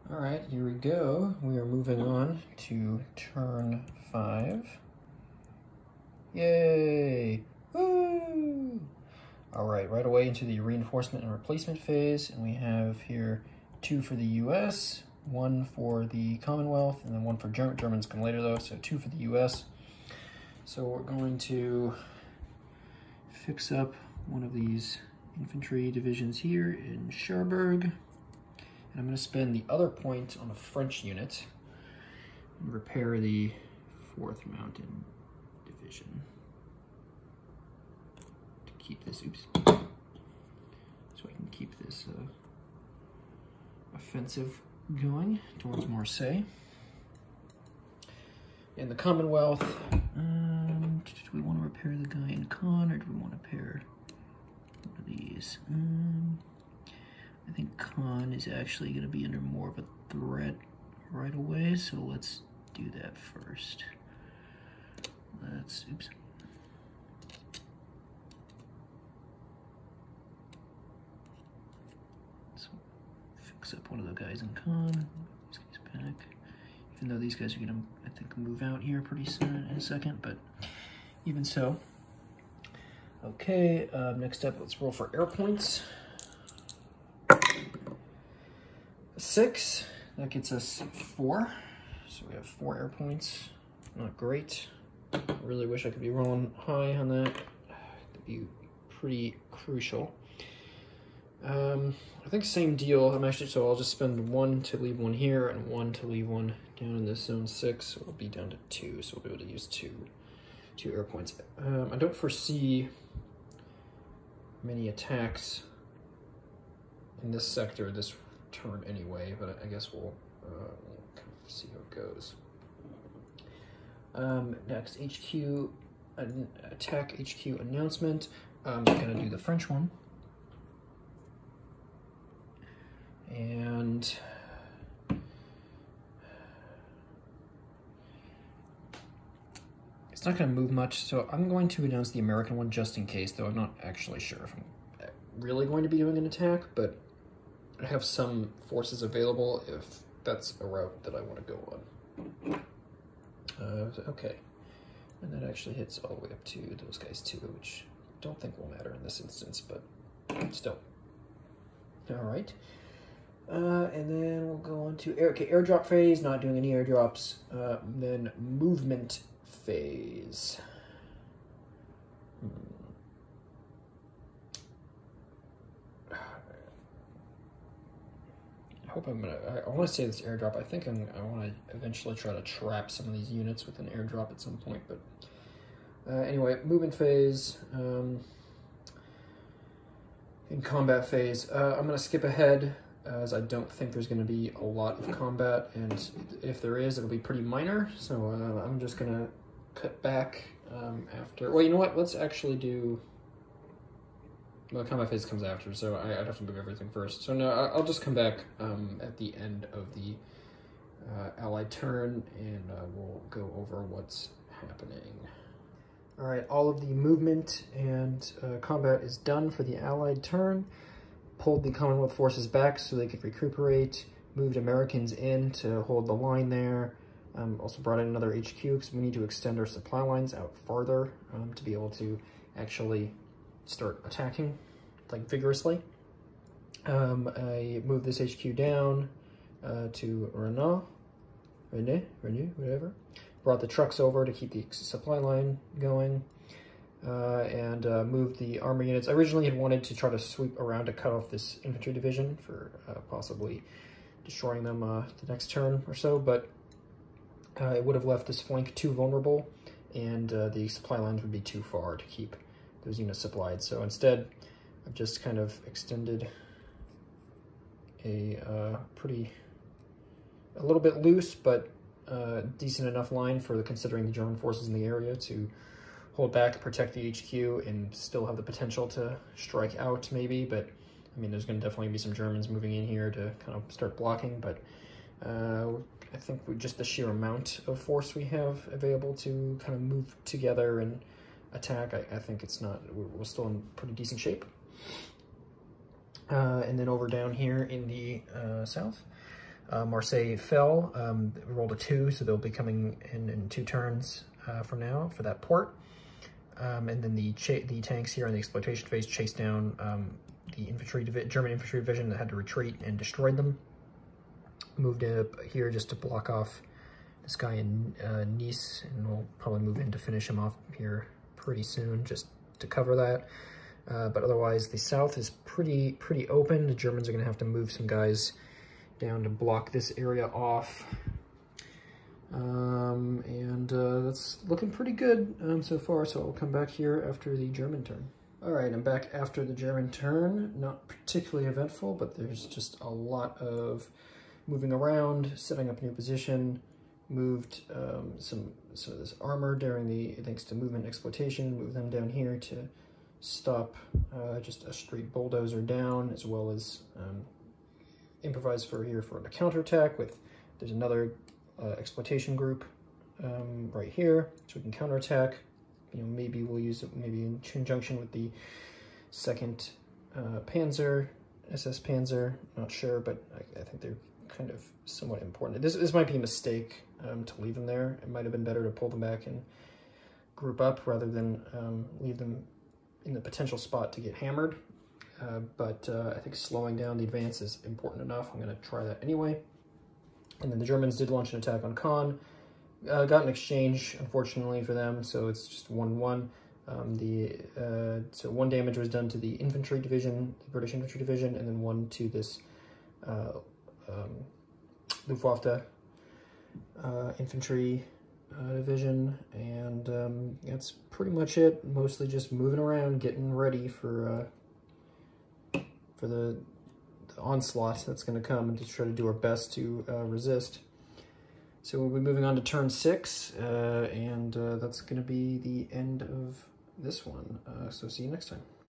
All right, here we go. We are moving on to turn 5. Yay! Woo! All right away into the reinforcement and replacement phase, and we have here 2 for the US, 1 for the Commonwealth, and then 1 for German. Germans come later though, so 2 for the US. So we're going to fix up one of these infantry divisions here in Cherbourg. And I'm going to spend the other point on a French unit and repair the 4th Mountain Division. To keep this, oops. So I can keep this offensive going towards Marseille. In the Commonwealth, do we want to repair the guy in Caen, or do we want to repair one of these? I think Caen is actually going to be under more of a threat right away, so let's do that first. Oops. So fix up one of the guys in Caen. These guys back. Even though these guys are going to, I think, move out here pretty soon in a second, but even so. Okay, next up, let's roll for air points. 6, that gets us 4. So we have 4 air points. Not great. I really wish I could be rolling high on that. That'd be pretty crucial. I think same deal. So I'll just spend 1 to leave 1 here and 1 to leave 1 down in this zone 6. So it'll be down to 2. So we'll be able to use two air points. I don't foresee many attacks in this sector this turn anyway, but I guess we'll kind of see how it goes. Next, HQ, attack HQ announcement. I'm going to do the French one. And it's not going to move much, so I'm going to announce the American one just in case, though I'm not actually sure if I'm really going to be doing an attack, but I have some forces available if that's a route that I want to go on. Okay, and that actually hits all the way up to those guys too, which I don't think will matter in this instance, but still. All right. And then we'll go on to airdrop phase, not doing any airdrops. Then movement phase. I hope I want to say this airdrop. I think I want to eventually try to trap some of these units with an airdrop at some point, but anyway, movement phase. In combat phase, I'm going to skip ahead, as I don't think there's going to be a lot of combat, and if there is, it'll be pretty minor, so I'm just going to cut back after. Well, you know what? Let's actually do... Well, combat phase comes after, so I'd have to move everything first. So no, I'll just come back at the end of the allied turn, and we'll go over what's happening. All right, all of the movement and combat is done for the allied turn. Pulled the Commonwealth forces back so they could recuperate, moved Americans in to hold the line there. Also brought in another HQ because we need to extend our supply lines out farther to be able to actually start attacking, like, vigorously. I moved this HQ down to Renault, whatever. Brought the trucks over to keep the supply line going, and moved the armor units. I originally had wanted to try to sweep around to cut off this infantry division for possibly destroying them the next turn or so, but it would have left this flank too vulnerable, and the supply lines would be too far to keep those units supplied. So instead, I've just kind of extended a little bit loose, but decent enough line for considering the German forces in the area to hold back, protect the HQ, and still have the potential to strike out maybe. But I mean, there's going to definitely be some Germans moving in here to kind of start blocking, but I think with just the sheer amount of force we have available to kind of move together and attack, I think we're still in pretty decent shape. And then over down here in the south, Marseille fell, rolled a 2, so they'll be coming in 2 turns from now for that port. And then the tanks here in the exploitation phase chased down the German infantry division that had to retreat and destroyed them. Moved up here just to block off this guy in Nice, and we'll probably move in to finish him off here pretty soon, just to cover that. But otherwise, the south is pretty open. The Germans are going to have to move some guys down to block this area off. And that's looking pretty good so far, so I'll come back here after the German turn. All right, I'm back after the German turn. Not particularly eventful, but there's just a lot of moving around, setting up a new position, moved some of this armor thanks to movement exploitation, moved them down here to stop just a straight bulldozer down, as well as improvise for the counterattack with, there's another exploitation group right here, so we can counterattack. You know, maybe we'll use it maybe in conjunction with the 2nd Panzer, SS Panzer, not sure, but I think they're kind of somewhat important. This might be a mistake to leave them there. It might have been better to pull them back and group up rather than leave them in the potential spot to get hammered. But I think slowing down the advance is important enough. I'm going to try that anyway. And then the Germans did launch an attack on Caen. Got an exchange, unfortunately for them, so it's just 1-1. So 1 damage was done to the infantry division, the British infantry division, and then 1 to this Luftwaffe infantry division, and that's pretty much it. Mostly just moving around, getting ready for the onslaught that's going to come, and to try to do our best to resist. So we'll be moving on to turn 6, and that's going to be the end of this one. So see you next time.